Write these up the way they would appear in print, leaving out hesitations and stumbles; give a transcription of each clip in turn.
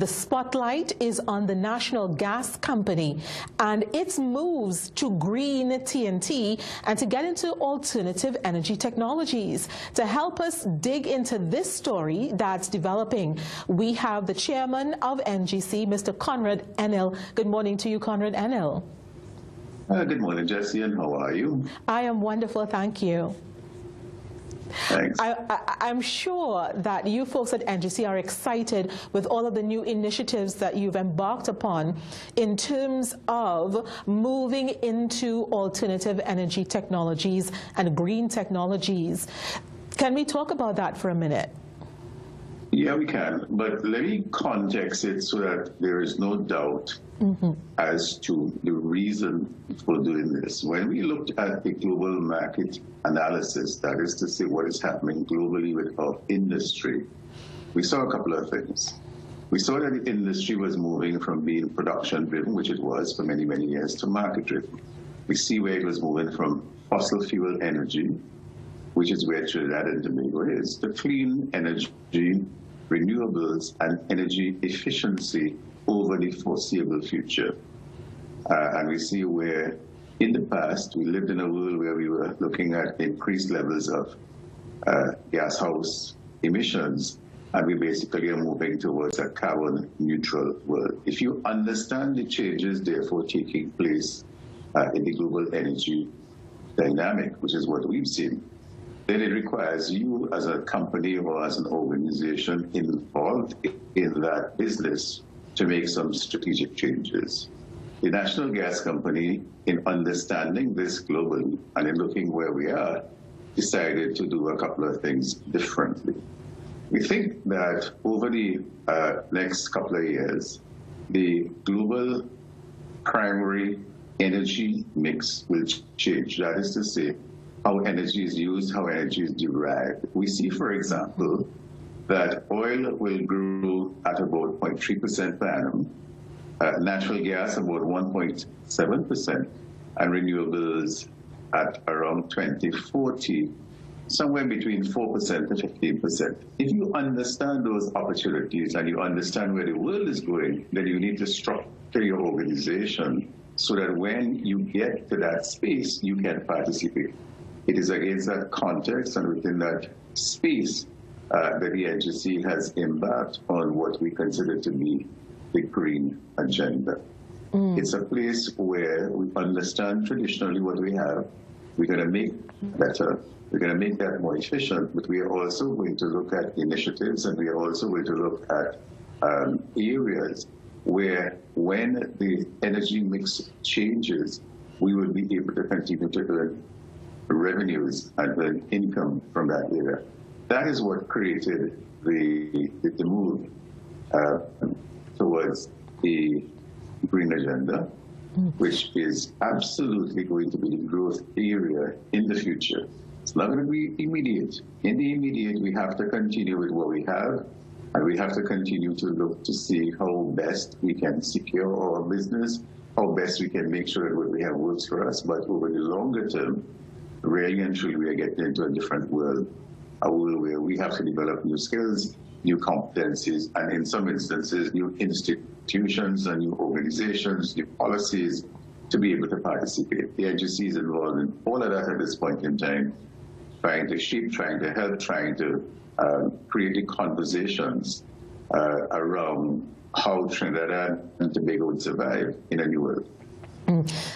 The spotlight is on the National Gas Company and its moves to green TNT and to get into alternative energy technologies. To help us dig into this story that's developing, we have the chairman of NGC, Mr. CONRAD ENILL. Good morning to you, CONRAD ENILL. Good morning, Jesse, and how are you? I am wonderful, thank you. Thanks. I'm sure that you folks at NGC are excited with all of the new initiatives that you've embarked upon in terms of moving into alternative energy technologies and green technologies. Can we talk about that for a minute? Yeah, we can, but let me context it so that there is no doubt as to the reason for doing this. When we looked at the global market analysis, that is to say what is happening globally with our industry, we saw a couple of things. We saw that the industry was moving from being production-driven, which it was for many, many years, to market-driven. We see where it was moving from fossil fuel energy, which is where Trinidad and Tobago is, to clean energy, renewables, and energy efficiency over the foreseeable future. And we see where, in the past, we lived in a world where we were looking at increased levels of gas house emissions, and we basically are moving towards a carbon neutral world. If you understand the changes, therefore, taking place in the global energy dynamic, which is what we've seen, then it requires you as a company or as an organization involved in that business to make some strategic changes. The National Gas Company, in understanding this globally and in looking where we are, decided to do a couple of things differently. We think that over the next couple of years, the global primary energy mix will change. That is to say, how energy is used, how energy is derived. We see, for example, that oil will grow at about 0.3% per annum, natural gas about 1.7%, and renewables at around 2040, somewhere between 4% to 15%. If you understand those opportunities and you understand where the world is going, then you need to structure your organization so that when you get to that space, you can participate. It is against that context and within that space that the NGC has embarked on what we consider to be the Green Agenda. It's a place where we understand traditionally what we have. We're going to make better. We're going to make that more efficient, but we are also going to look at initiatives, and we are also going to look at areas where when the energy mix changes, we will be able to continue to earn revenues and earn income from that area. That is what created the move towards the Green Agenda, which is absolutely going to be the growth area in the future. It's not going to be immediate. In the immediate, we have to continue with what we have, and we have to continue to look to see how best we can secure our business, how best we can make sure that what we have works for us. But over the longer term, really and truly, we are getting into a different world, a world where we have to develop new skills, new competencies, and in some instances, new institutions and new organizations, new policies to be able to participate. The NGC is involved in all of that at this point in time, trying to shape, trying to help, trying to create the conversations around how Trinidad and Tobago would survive in a new world.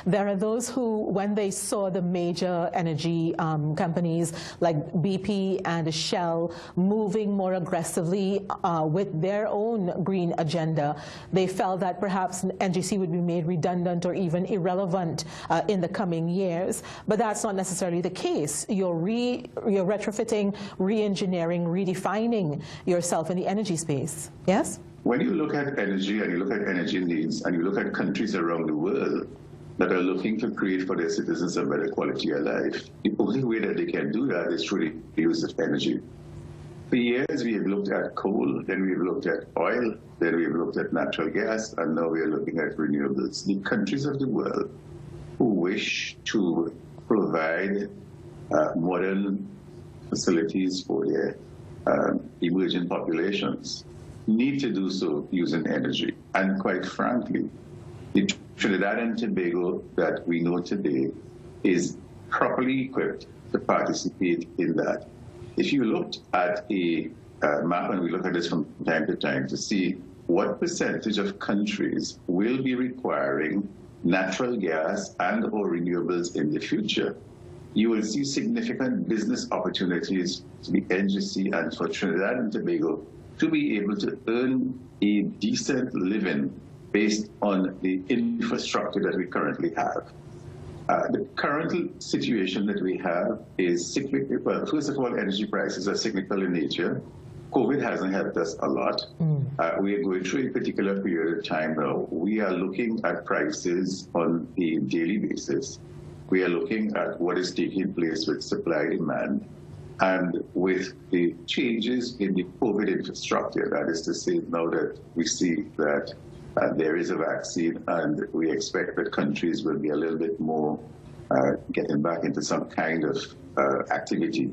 There are those who, when they saw the major energy companies like BP and Shell moving more aggressively with their own green agenda, they felt that perhaps NGC would be made redundant or even irrelevant in the coming years. But that's not necessarily the case. You're retrofitting, re-engineering, redefining yourself in the energy space. Yes? When you look at energy and you look at energy needs and you look at countries around the world that are looking to create for their citizens a better quality of life, the only way that they can do that is through the use of energy. For years, we have looked at coal, then we've looked at oil, then we've looked at natural gas, and now we are looking at renewables. The countries of the world who wish to provide modern facilities for their emerging populations need to do so using energy. And quite frankly, the Trinidad and Tobago that we know today is properly equipped to participate in that. If you looked at a map, and we look at this from time to time to see what percentage of countries will be requiring natural gas and or renewables in the future, you will see significant business opportunities to the NGC and for Trinidad and Tobago to be able to earn a decent living based on the infrastructure that we currently have. The current situation that we have is cyclical. Well, first of all, energy prices are cyclical in nature. COVID hasn't helped us a lot. We are going through a particular period of time now. We are looking at prices on a daily basis. We are looking at what is taking place with supply demand. And with the changes in the COVID infrastructure, that is to say now that we see that there is a vaccine and we expect that countries will be a little bit more getting back into some kind of activity.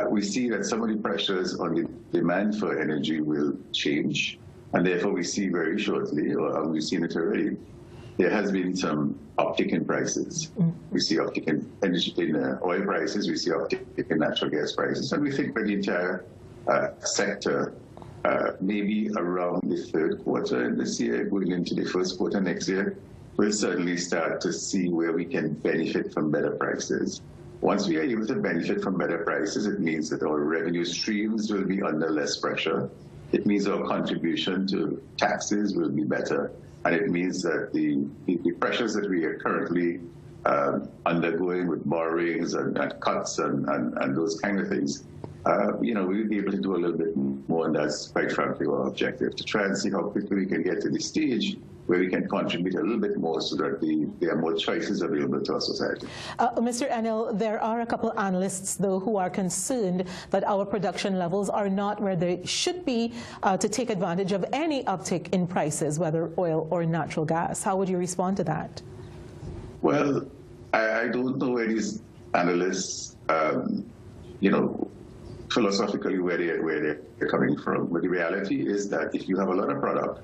We see that some of the pressures on the demand for energy will change, and therefore we see very shortly, or we've seen it already, there has been some uptick in prices. We see uptick in energy, in oil prices, we see uptick in natural gas prices, and we think that the entire sector, maybe around the third quarter this year, going into the first quarter next year, we'll certainly start to see where we can benefit from better prices. Once we are able to benefit from better prices, it means that our revenue streams will be under less pressure. It means our contribution to taxes will be better. And it means that the pressures that we are currently undergoing with borrowings and cuts and those kind of things, we'll be able to do a little bit more, and that's quite frankly our objective, to try and see how quickly we can get to the stage where we can contribute a little bit more so that there are more choices available to our society. Mr. Enill, there are a couple of analysts, though, who are concerned that our production levels are not where they should be to take advantage of any uptick in prices, whether oil or natural gas. How would you respond to that? Well, I don't know where these analysts, philosophically where they're coming from. But the reality is that if you have a lot of product,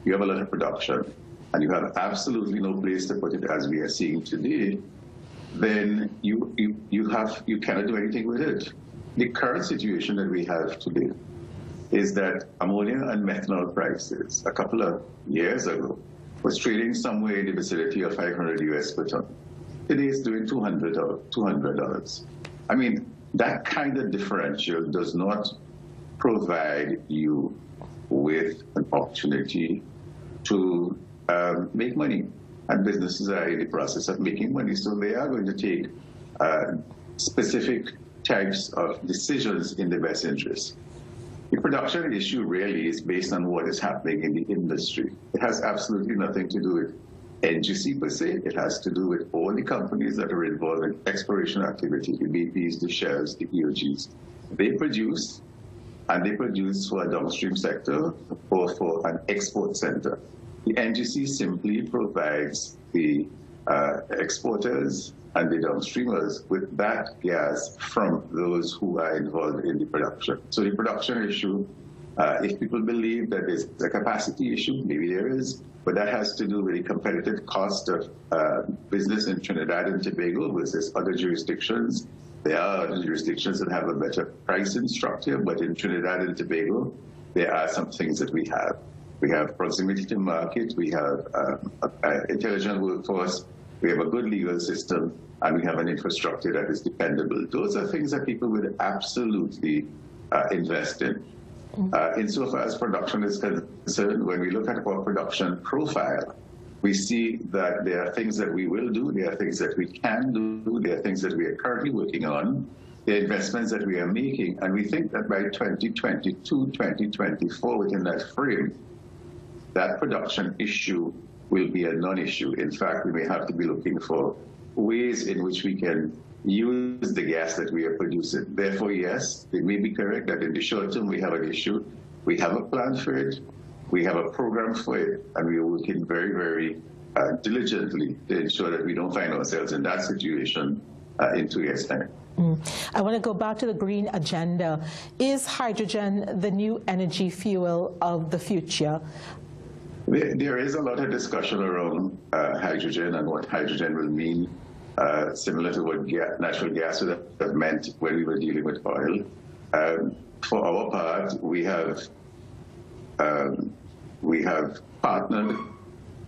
you have a lot of production, and you have absolutely no place to put it, as we are seeing today, then you cannot do anything with it. The current situation that we have today is that ammonia and methanol prices a couple of years ago was trading somewhere in the vicinity of $500 per ton. Today it's doing $200. I mean, that kind of differential does not provide you with an opportunity to make money. And businesses are in the process of making money, so they are going to take specific types of decisions in the best interest. The production issue really is based on what is happening in the industry. It has absolutely nothing to do with NGC per se. It has to do with all the companies that are involved in exploration activity, the BPs, the Shells, the EOGs. They produce, and they produce for a downstream sector or for an export center. The NGC simply provides the exporters and the downstreamers with that gas from those who are involved in the production. So the production issue, if people believe that there's a capacity issue, maybe there is, but that has to do with the competitive cost of business in Trinidad and Tobago versus other jurisdictions. There are other jurisdictions that have a better pricing structure, but in Trinidad and Tobago, there are some things that we have. We have proximity to market, we have an intelligent workforce, we have a good legal system, and we have an infrastructure that is dependable. Those are things that people would absolutely invest in. Insofar as production is concerned, when we look at our production profile, we see that there are things that we will do, there are things that we can do, there are things that we are currently working on, there are investments that we are making, and we think that by 2022, 2024, within that frame, that production issue will be a non-issue. In fact, we may have to be looking for ways in which we can use the gas that we are producing. Therefore, yes, it may be correct that in the short term we have an issue. We have a plan for it. We have a program for it, and we are working very, very diligently to ensure that we don't find ourselves in that situation in 2 years' time. I want to go back to the green agenda. Is hydrogen the new energy fuel of the future? There is a lot of discussion around hydrogen and what hydrogen will mean, similar to what natural gas would have meant when we were dealing with oil. For our part, we have partnered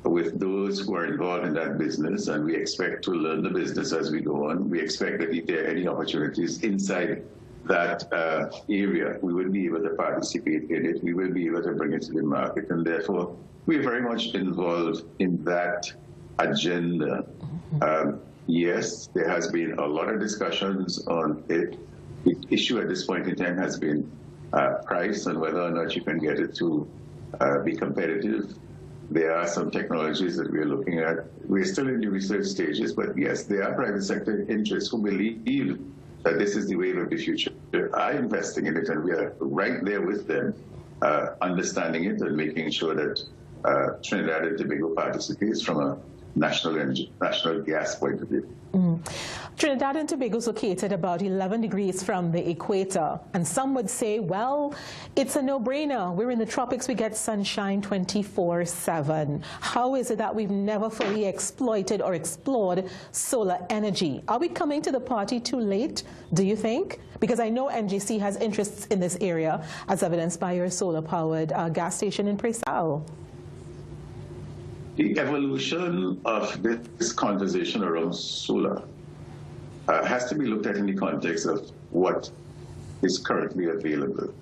with those who are involved in that business, and we expect to learn the business as we go on. We expect that if there are any opportunities inside that area, we will be able to participate in it. We will be able to bring it to the market, and therefore we're very much involved in that agenda. Yes, there has been a lot of discussions on it. The issue at this point in time has been price and whether or not you can get it to be competitive. There are some technologies that we're looking at. We're still in the research stages, but yes, there are private sector interests who believe that this is the wave of the future. They are investing in it, and we are right there with them, understanding it and making sure that Trinidad and Tobago participates from a national gas point of view. Trinidad and Tobago is located about 11 degrees from the equator, and some would say, well, it's a no-brainer. We're in the tropics, we get sunshine 24/7. How is it that we've never fully exploited or explored solar energy? Are we coming to the party too late, do you think? Because I know NGC has interests in this area, as evidenced by your solar-powered gas station in Presal. The evolution of this conversation around solar has to be looked at in the context of what is currently available.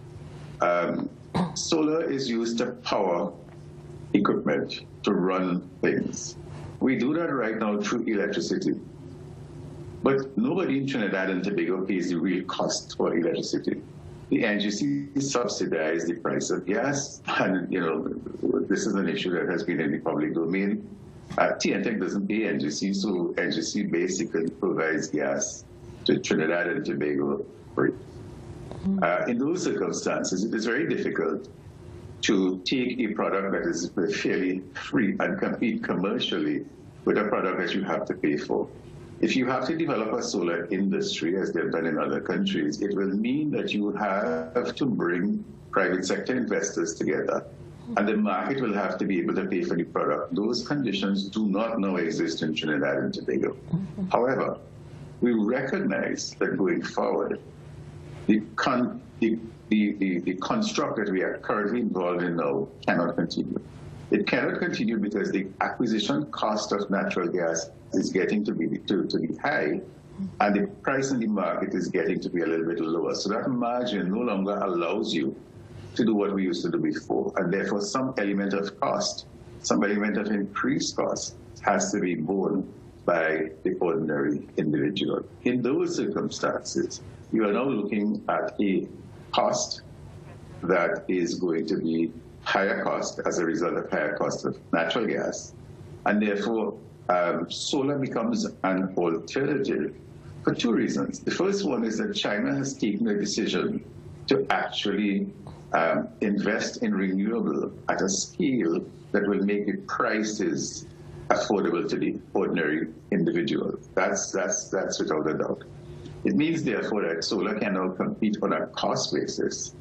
Solar is used to power equipment, to run things. We do that right now through electricity. But nobody in Trinidad and Tobago pays the real cost for electricity. The NGC subsidize the price of gas, and this is an issue that has been in the public domain. TNTEC doesn't pay NGC, so NGC basically provides gas to Trinidad and Tobago free. In those circumstances, it is very difficult to take a product that is fairly free and compete commercially with a product that you have to pay for. If you have to develop a solar industry, as they've done in other countries, it will mean that you have to bring private sector investors together, and the market will have to be able to pay for the product. Those conditions do not now exist in Trinidad and Tobago. However, we recognize that going forward, the construct that we are currently involved in now cannot continue. It cannot continue because the acquisition cost of natural gas is getting to be high, and the price in the market is getting to be a little bit lower. So that margin no longer allows you to do what we used to do before, and therefore some element of cost, some element of increased cost has to be borne by the ordinary individual. In those circumstances, you are now looking at a cost that is going to be higher cost as a result of higher cost of natural gas, and therefore solar becomes an alternative for two reasons. The first one is that China has taken a decision to actually invest in renewable at a scale that will make the prices affordable to the ordinary individual. That's without a doubt. It means, therefore, that solar can now compete on a cost basis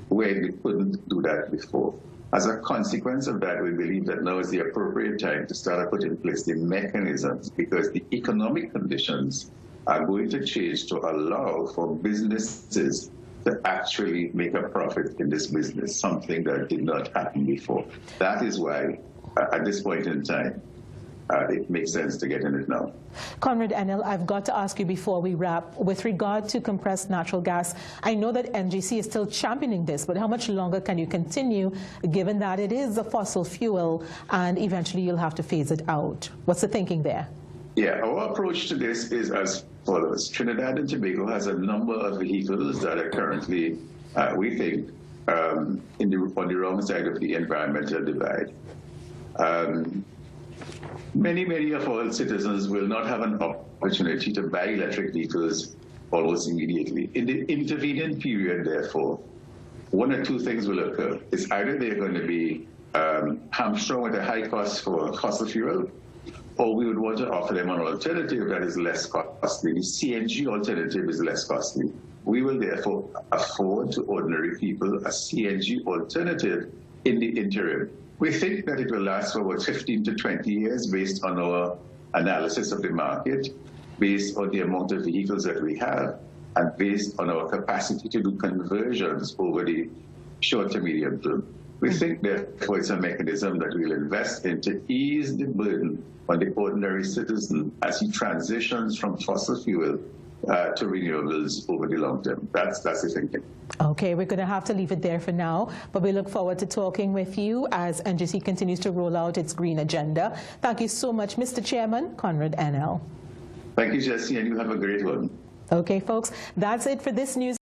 where we couldn't do that before. As a consequence of that, we believe that now is the appropriate time to start putting in place the mechanisms, because the economic conditions are going to change to allow for businesses to actually make a profit in this business, something that did not happen before. That is why, at this point in time, it makes sense to get in it now. CONRAD ENILL, I've got to ask you before we wrap, with regard to compressed natural gas, I know that NGC is still championing this, but how much longer can you continue, given that it is a fossil fuel and eventually you'll have to phase it out? What's the thinking there? Yeah, our approach to this is as follows. Trinidad and Tobago has a number of vehicles that are currently, we think, on the wrong side of the environmental divide. Many of our citizens will not have an opportunity to buy electric vehicles almost immediately. In the intervening period, therefore, one or two things will occur. It's either they're going to be hamstrung with a high cost for fossil fuel, or we would want to offer them an alternative that is less costly. The CNG alternative is less costly. We will therefore afford to ordinary people a CNG alternative in the interim. We think that it will last for about 15 to 20 years based on our analysis of the market, based on the amount of vehicles that we have, and based on our capacity to do conversions over the short to medium term. We think, therefore, it's a mechanism that we'll invest in to ease the burden on the ordinary citizen as he transitions from fossil fuel to renewables over the long term. That's the thinking. Okay, we're going to have to leave it there for now, but we look forward to talking with you as NGC continues to roll out its green agenda. Thank you so much, Mr. Chairman CONRAD ENILL. Thank you, Jesse, and you have a great one. Okay, folks, that's it for this news.